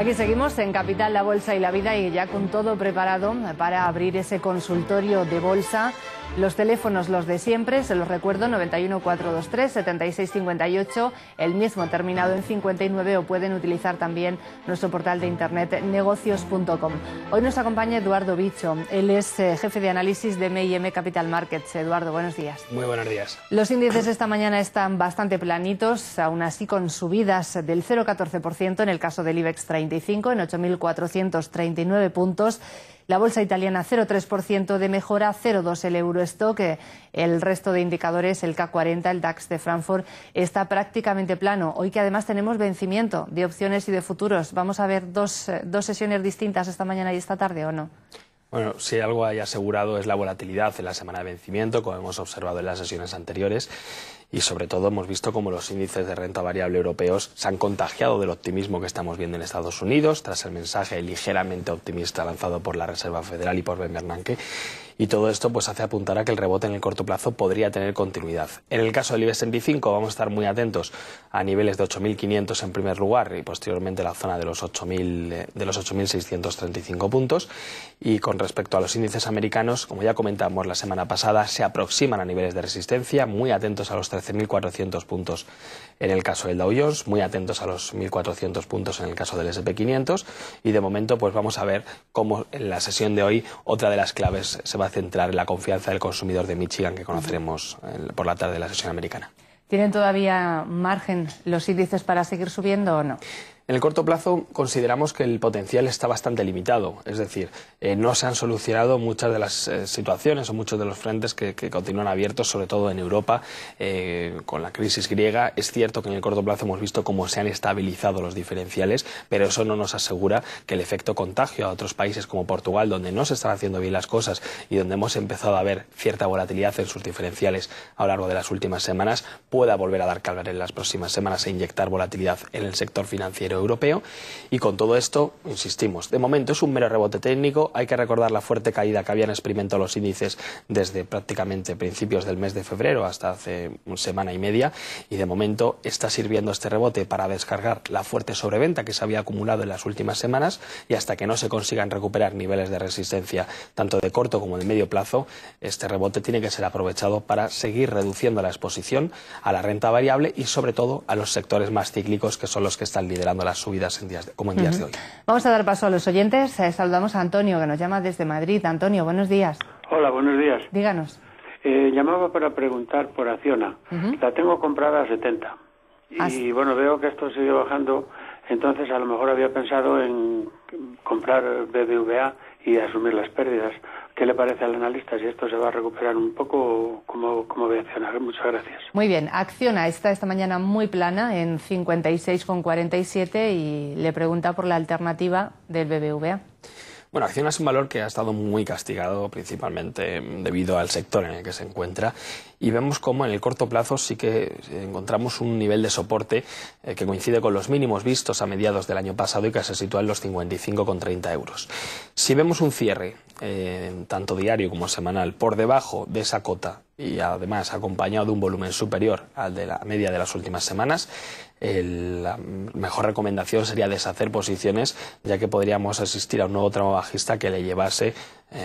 Aquí seguimos en Capital, la Bolsa y la Vida, y ya con todo preparado para abrir ese consultorio de bolsa. Los teléfonos, los de siempre, se los recuerdo, 91 423 76 58, el mismo terminado en 59, o pueden utilizar también nuestro portal de internet negocios.com. Hoy nos acompaña Eduardo Bicho, él es jefe de análisis de M&M Capital Markets. Eduardo, buenos días. Muy buenos días. Los índices esta mañana están bastante planitos, aún así con subidas del 0,14% en el caso del IBEX 35, en 8.439 puntos. La bolsa italiana 0,3% de mejora, 0,2 el Eurostock, el resto de indicadores, el CAC 40, el DAX de Frankfurt, está prácticamente plano. Hoy que además tenemos vencimiento de opciones y de futuros, ¿vamos a ver dos sesiones distintas esta mañana y esta tarde o no? Bueno, si algo hay asegurado es la volatilidad en la semana de vencimiento, como hemos observado en las sesiones anteriores, y sobre todo hemos visto cómo los índices de renta variable europeos se han contagiado del optimismo que estamos viendo en Estados Unidos, tras el mensaje ligeramente optimista lanzado por la Reserva Federal y por Ben Bernanke. Y todo esto pues hace apuntar a que el rebote en el corto plazo podría tener continuidad. En el caso del IBEX 35 vamos a estar muy atentos a niveles de 8.500 en primer lugar y posteriormente la zona de los 8.635 puntos. Y con respecto a los índices americanos, como ya comentamos la semana pasada, se aproximan a niveles de resistencia, muy atentos a los 13.400 puntos en el caso del Dow Jones, muy atentos a los 1.400 puntos en el caso del S&P 500, y de momento pues vamos a ver cómo en la sesión de hoy otra de las claves se va a centrar en la confianza del consumidor de Michigan, que conoceremos por la tarde de la sesión americana. ¿Tienen todavía margen los índices para seguir subiendo o no? En el corto plazo consideramos que el potencial está bastante limitado, es decir, no se han solucionado muchas de las situaciones o muchos de los frentes que continúan abiertos, sobre todo en Europa, con la crisis griega. Es cierto que en el corto plazo hemos visto cómo se han estabilizado los diferenciales, pero eso no nos asegura que el efecto contagio a otros países como Portugal, donde no se están haciendo bien las cosas y donde hemos empezado a ver cierta volatilidad en sus diferenciales a lo largo de las últimas semanas, pueda volver a dar calor en las próximas semanas e inyectar volatilidad en el sector financiero europeo. Y con todo esto, insistimos, de momento es un mero rebote técnico. Hay que recordar la fuerte caída que habían experimentado los índices desde prácticamente principios del mes de febrero hasta hace una semana y media, y de momento está sirviendo este rebote para descargar la fuerte sobreventa que se había acumulado en las últimas semanas, y hasta que no se consigan recuperar niveles de resistencia tanto de corto como de medio plazo, este rebote tiene que ser aprovechado para seguir reduciendo la exposición a la renta variable y sobre todo a los sectores más cíclicos, que son los que están liderando las subidas en días de hoy. Vamos a dar paso a los oyentes. Saludamos a Antonio, que nos llama desde Madrid. Antonio, buenos días. Hola, buenos días. Díganos. Llamaba para preguntar por Acciona. La tengo comprada a 70. Y bueno, veo que esto sigue bajando, entonces a lo mejor había pensado en comprar BBVA y asumir las pérdidas. ¿Qué le parece al analista? Si esto se va a recuperar un poco, ¿cómo ve Acciona? Muchas gracias. Muy bien. Acciona está esta mañana muy plana en 56,47 y le pregunta por la alternativa del BBVA. Bueno, Acciona es un valor que ha estado muy castigado, principalmente debido al sector en el que se encuentra, y vemos cómo en el corto plazo sí que encontramos un nivel de soporte que coincide con los mínimos vistos a mediados del año pasado y que se sitúa en los 55,30 euros. Si vemos un cierre, tanto diario como semanal, por debajo de esa cota y además acompañado de un volumen superior al de la media de las últimas semanas, la mejor recomendación sería deshacer posiciones, ya que podríamos asistir a un nuevo tramo bajista que le llevase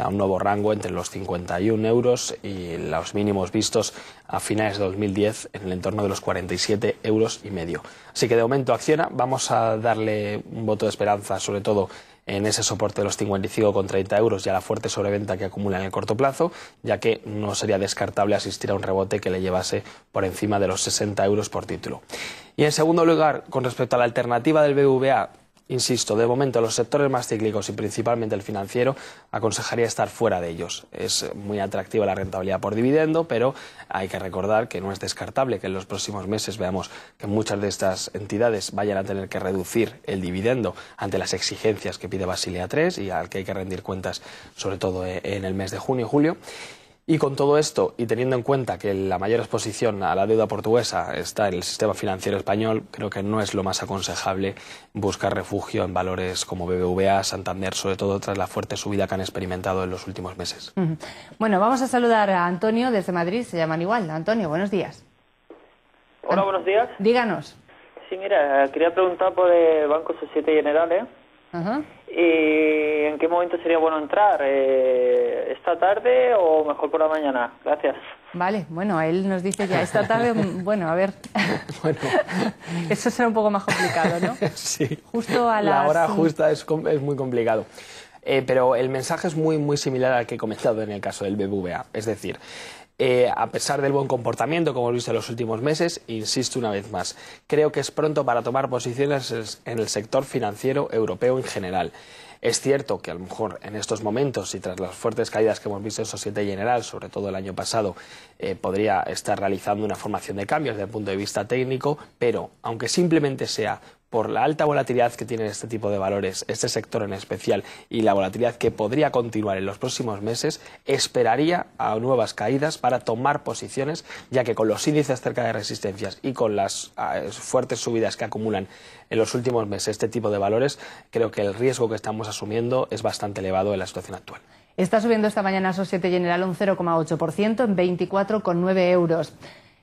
a un nuevo rango entre los 51 euros y los mínimos vistos a finales de 2010 en el entorno de los 47,5 euros. Así que de momento Acciona vamos a darle un voto de esperanza, sobre todo en ese soporte de los 55,30 euros y a la fuerte sobreventa que acumula en el corto plazo, ya que no sería descartable asistir a un rebote que le llevase por encima de los 60 euros por título. Y en segundo lugar, con respecto a la alternativa del BBVA, insisto, de momento los sectores más cíclicos y principalmente el financiero, aconsejaría estar fuera de ellos. Es muy atractiva la rentabilidad por dividendo, pero hay que recordar que no es descartable que en los próximos meses veamos que muchas de estas entidades vayan a tener que reducir el dividendo ante las exigencias que pide Basilea III y al que hay que rendir cuentas sobre todo en el mes de junio y julio. Y con todo esto, y teniendo en cuenta que la mayor exposición a la deuda portuguesa está en el sistema financiero español, creo que no es lo más aconsejable buscar refugio en valores como BBVA, Santander, sobre todo tras la fuerte subida que han experimentado en los últimos meses. Bueno, vamos a saludar a Antonio desde Madrid, se llaman igual. Antonio, buenos días. Hola, buenos días. Díganos. Sí, mira, quería preguntar por el Banco Societe Generale, ¿En qué momento sería bueno entrar? ¿Esta tarde o mejor por la mañana? Gracias. Vale, bueno, él nos dice ya esta tarde, bueno, a ver, bueno. Eso será un poco más complicado, ¿no? Sí, justo a la hora justa es muy complicado. Pero el mensaje es muy similar al que he comentado en el caso del BBVA. Es decir, a pesar del buen comportamiento que hemos visto en los últimos meses, insisto una vez más, creo que es pronto para tomar posiciones en el sector financiero europeo en general. Es cierto que a lo mejor en estos momentos y tras las fuertes caídas que hemos visto en Société Générale, sobre todo el año pasado, podría estar realizando una formación de cambios desde el punto de vista técnico, pero aunque simplemente sea por la alta volatilidad que tienen este tipo de valores, este sector en especial, y la volatilidad que podría continuar en los próximos meses, esperaría a nuevas caídas para tomar posiciones, ya que con los índices cerca de resistencias y con las fuertes subidas que acumulan en los últimos meses este tipo de valores, creo que el riesgo que estamos asumiendo es bastante elevado en la situación actual. Está subiendo esta mañana Société Générale un 0,8% en 24,9 euros.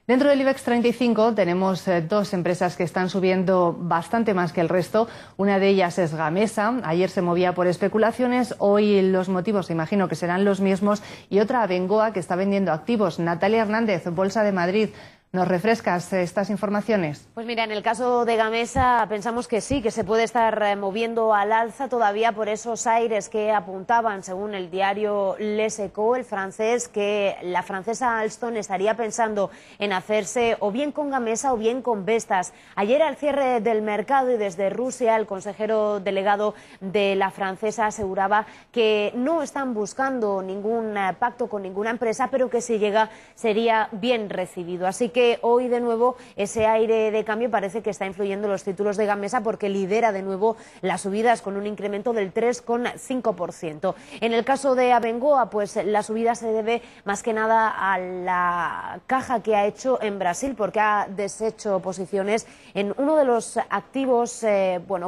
Dentro del IBEX 35 tenemos dos empresas que están subiendo bastante más que el resto. Una de ellas es Gamesa. Ayer se movía por especulaciones, hoy los motivos imagino que serán los mismos. Y otra, Abengoa, que está vendiendo activos. Natalia Hernández, Bolsa de Madrid. ¿Nos refrescas estas informaciones? Pues mira, en el caso de Gamesa pensamos que sí, que se puede estar moviendo al alza todavía por esos aires que apuntaban, según el diario Les Echos, el francés, que la francesa Alstom estaría pensando en hacerse o bien con Gamesa o bien con Vestas. Ayer al cierre del mercado y desde Rusia, el consejero delegado de la francesa aseguraba que no están buscando ningún pacto con ninguna empresa, pero que si llega sería bien recibido. Así que hoy de nuevo ese aire de cambio parece que está influyendo en los títulos de Gamesa porque lidera de nuevo las subidas con un incremento del 3,5%. En el caso de Abengoa, pues la subida se debe más que nada a la caja que ha hecho en Brasil porque ha deshecho posiciones en uno de los activos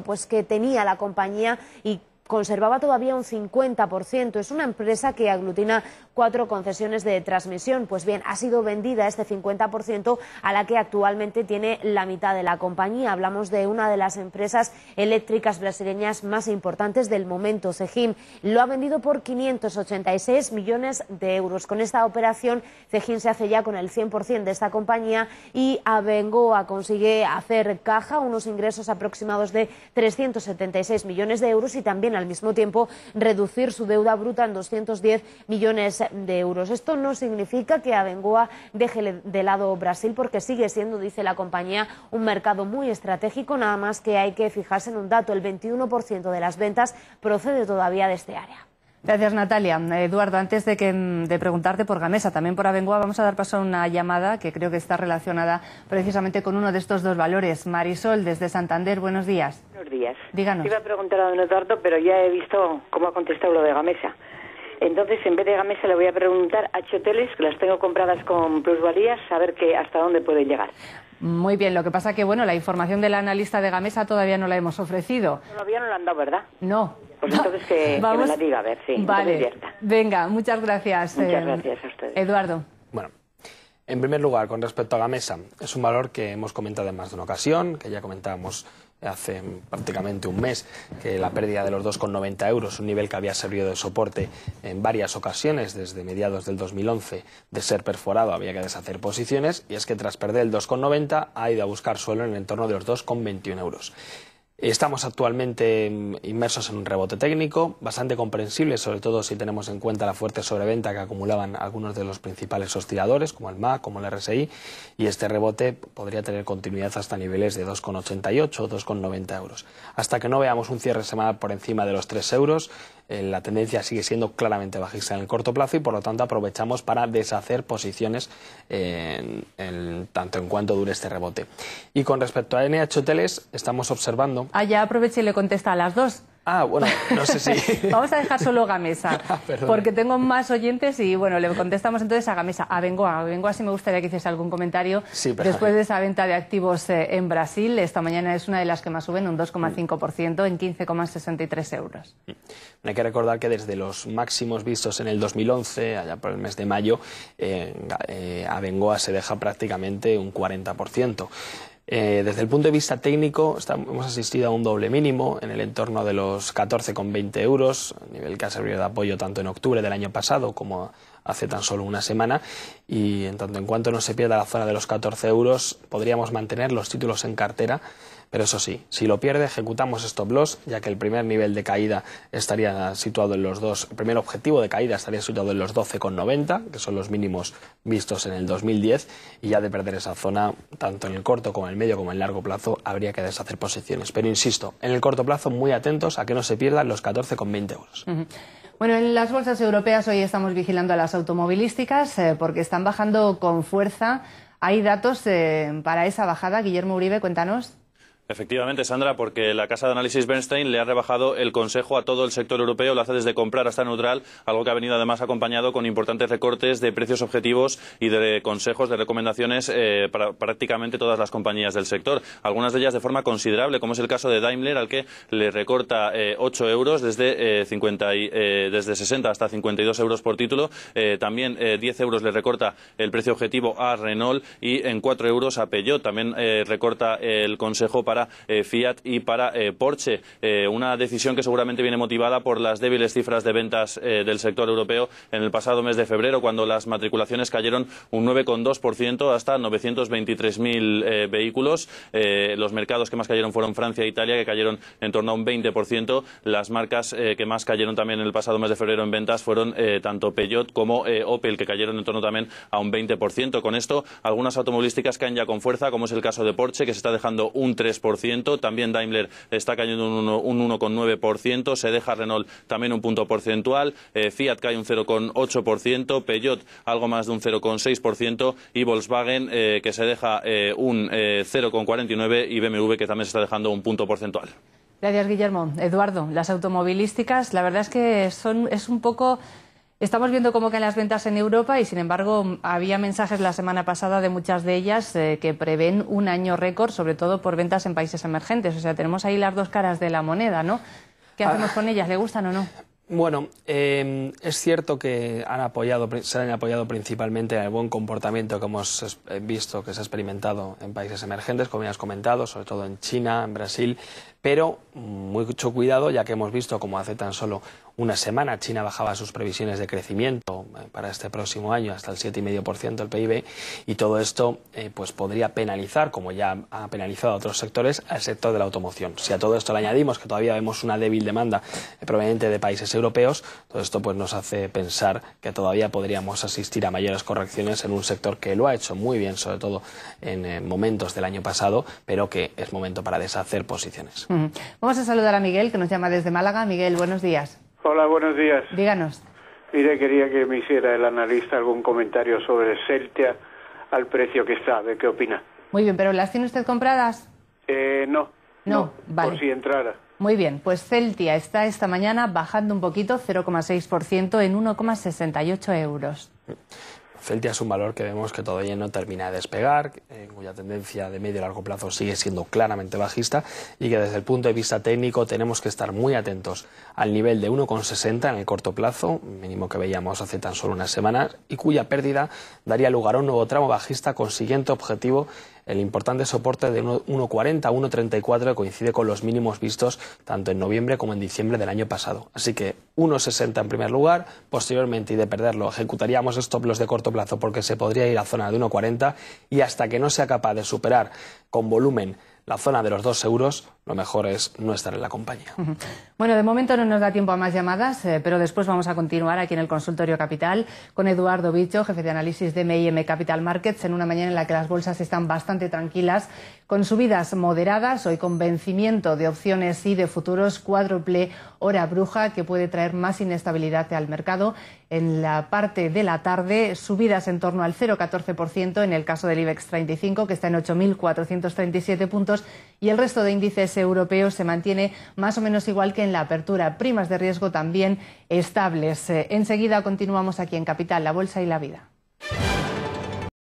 pues que tenía la compañía y conservaba todavía un 50%. Es una empresa que aglutina 4 concesiones de transmisión. Pues bien, ha sido vendida este 50% a la que actualmente tiene la mitad de la compañía. Hablamos de una de las empresas eléctricas brasileñas más importantes del momento, Cegim. Lo ha vendido por 586 millones de euros. Con esta operación, Cegim se hace ya con el 100% de esta compañía y Abengoa consigue hacer caja, unos ingresos aproximados de 376 millones de euros y también al mismo tiempo reducir su deuda bruta en 210 millones de euros. Esto no significa que Abengoa deje de lado Brasil porque sigue siendo, dice la compañía, un mercado muy estratégico, nada más que hay que fijarse en un dato, el 21% de las ventas procede todavía de este área. Gracias, Natalia. Eduardo, antes de preguntarte por Gamesa, también por Abengoa, vamos a dar paso a una llamada que creo que está relacionada precisamente con uno de estos dos valores. Marisol, desde Santander, buenos días. Buenos días. Díganos. Iba a preguntar a don Eduardo, pero ya he visto cómo ha contestado lo de Gamesa. Entonces, en vez de Gamesa, le voy a preguntar a Hoteles, que las tengo compradas con plusvalías, a ver hasta dónde pueden llegar. Muy bien, lo que pasa que, bueno, la información del analista de Gamesa todavía no la hemos ofrecido. Todavía no la han dado, ¿verdad? No. Pues entonces que me la diga, a ver, sí. Vale, venga, muchas gracias. Muchas gracias a ustedes. Eduardo. Bueno, en primer lugar, con respecto a Gamesa, es un valor que hemos comentado en más de una ocasión, que ya comentábamos hace prácticamente un mes, que la pérdida de los 2,90 euros, un nivel que había servido de soporte en varias ocasiones desde mediados del 2011, de ser perforado había que deshacer posiciones, y es que tras perder el 2,90 ha ido a buscar suelo en el entorno de los 2,21 euros. Estamos actualmente inmersos en un rebote técnico bastante comprensible, sobre todo si tenemos en cuenta la fuerte sobreventa que acumulaban algunos de los principales osciladores, como el MAC, como el RSI, y este rebote podría tener continuidad hasta niveles de 2,88 o 2,90 euros. Hasta que no veamos un cierre semanal por encima de los 3 euros, la tendencia sigue siendo claramente bajista en el corto plazo y por lo tanto aprovechamos para deshacer posiciones tanto en cuanto dure este rebote. Y con respecto a NH Hoteles, estamos observando... Ya aproveche y le contesta a las dos. Bueno, no sé si... Vamos a dejar solo Gamesa, porque tengo más oyentes y bueno, le contestamos entonces a Gamesa. Abengoa sí me gustaría que hiciese algún comentario. Sí, después de esa venta de activos en Brasil, esta mañana es una de las que más suben, un 2,5% en 15,63 euros. Hay que recordar que desde los máximos vistos en el 2011, allá por el mes de mayo, Abengoa se deja prácticamente un 40%. Desde el punto de vista técnico, hemos asistido a un doble mínimo en el entorno de los 14,20 euros, nivel que ha servido de apoyo tanto en octubre del año pasado como hace tan solo una semana, y en tanto en cuanto no se pierda la zona de los 14 euros, podríamos mantener los títulos en cartera, pero eso sí, si lo pierde, ejecutamos stop loss, ya que el primer nivel de caída estaría situado en el primer objetivo de caída estaría situado en los 12,90, que son los mínimos vistos en el 2010, y ya de perder esa zona, tanto en el corto como en el medio como en el largo plazo, habría que deshacer posiciones. Pero insisto, en el corto plazo, muy atentos a que no se pierdan los 14,20 euros. Bueno, en las bolsas europeas hoy estamos vigilando a las automovilísticas porque están bajando con fuerza. ¿Hay datos para esa bajada? Guillermo Uribe, cuéntanos. Efectivamente, Sandra, porque la casa de análisis Bernstein le ha rebajado el consejo a todo el sector europeo, lo hace desde comprar hasta neutral, algo que ha venido además acompañado con importantes recortes de precios objetivos y de consejos, de recomendaciones para prácticamente todas las compañías del sector, algunas de ellas de forma considerable, como es el caso de Daimler, al que le recorta 8 euros desde 60 hasta 52 euros por título, también 10 euros le recorta el precio objetivo a Renault y en 4 euros a Peugeot, también recorta el consejo para Fiat y para Porsche, una decisión que seguramente viene motivada por las débiles cifras de ventas del sector europeo en el pasado mes de febrero, cuando las matriculaciones cayeron un 9,2% hasta 923.000 vehículos. Los mercados que más cayeron fueron Francia e Italia, que cayeron en torno a un 20%. Las marcas que más cayeron también en el pasado mes de febrero en ventas fueron tanto Peugeot como Opel, que cayeron en torno también a un 20%. Con esto, algunas automovilísticas caen ya con fuerza, como es el caso de Porsche, que se está dejando un 3%. También Daimler está cayendo un 1,9%, se deja Renault también un punto porcentual, Fiat cae un 0,8%, Peugeot algo más de un 0,6% y Volkswagen que se deja un 0,49% y BMW que también se está dejando un punto porcentual. Gracias, Guillermo. Eduardo, las automovilísticas, la verdad es que es un poco... Estamos viendo cómo caen las ventas en Europa y, sin embargo, había mensajes la semana pasada de muchas de ellas que prevén un año récord, sobre todo por ventas en países emergentes. O sea, tenemos ahí las dos caras de la moneda, ¿no? ¿Qué hacemos con ellas? ¿Le gustan o no? Bueno, es cierto que se han apoyado principalmente en el buen comportamiento que hemos visto que se ha experimentado en países emergentes, como ya has comentado, sobre todo en China, en Brasil, pero mucho cuidado, ya que hemos visto como hace tan solo una semana China bajaba sus previsiones de crecimiento para este próximo año hasta el 7,5% del PIB, y todo esto pues podría penalizar, como ya ha penalizado a otros sectores, al sector de la automoción. Si a todo esto le añadimos que todavía vemos una débil demanda proveniente de países europeos, todo esto pues nos hace pensar que todavía podríamos asistir a mayores correcciones en un sector que lo ha hecho muy bien, sobre todo en momentos del año pasado, pero que es momento para deshacer posiciones. Vamos a saludar a Miguel, que nos llama desde Málaga. Miguel, buenos días. Hola, buenos días. Díganos. Mire, quería que me hiciera el analista algún comentario sobre Celtia al precio que está. ¿De qué opina? Muy bien, ¿pero las tiene usted compradas? No, vale. Por si entrara. Muy bien, pues Celtia está esta mañana bajando un poquito, 0,6% en 1,68 euros. Celtia es un valor que vemos que todavía no termina de despegar, cuya tendencia de medio y largo plazo sigue siendo claramente bajista, y que desde el punto de vista técnico tenemos que estar muy atentos al nivel de 1,60 en el corto plazo, mínimo que veíamos hace tan solo unas semanas, y cuya pérdida daría lugar a un nuevo tramo bajista con siguiente objetivo, el importante soporte de 1,40 a 1,34, que coincide con los mínimos vistos tanto en noviembre como en diciembre del año pasado. Así que 1,60 en primer lugar, posteriormente, y de perderlo, ejecutaríamos stop loss de corto plazo porque se podría ir a zona de 1,40, y hasta que no sea capaz de superar con volumen la zona de los 2 euros, lo mejor es no estar en la compañía. Bueno, de momento no nos da tiempo a más llamadas, pero después vamos a continuar aquí en el Consultorio Capital con Eduardo Bicho, jefe de análisis de M&M Capital Markets, en una mañana en la que las bolsas están bastante tranquilas, con subidas moderadas, hoy con vencimiento de opciones y de futuros, cuádruple hora bruja que puede traer más inestabilidad al mercado. En la parte de la tarde, subidas en torno al 0,14% en el caso del IBEX 35, que está en 8.437 puntos, y el resto de índices europeos se mantiene más o menos igual que en la apertura. Primas de riesgo también estables. Enseguida continuamos aquí en Capital, la Bolsa y la Vida.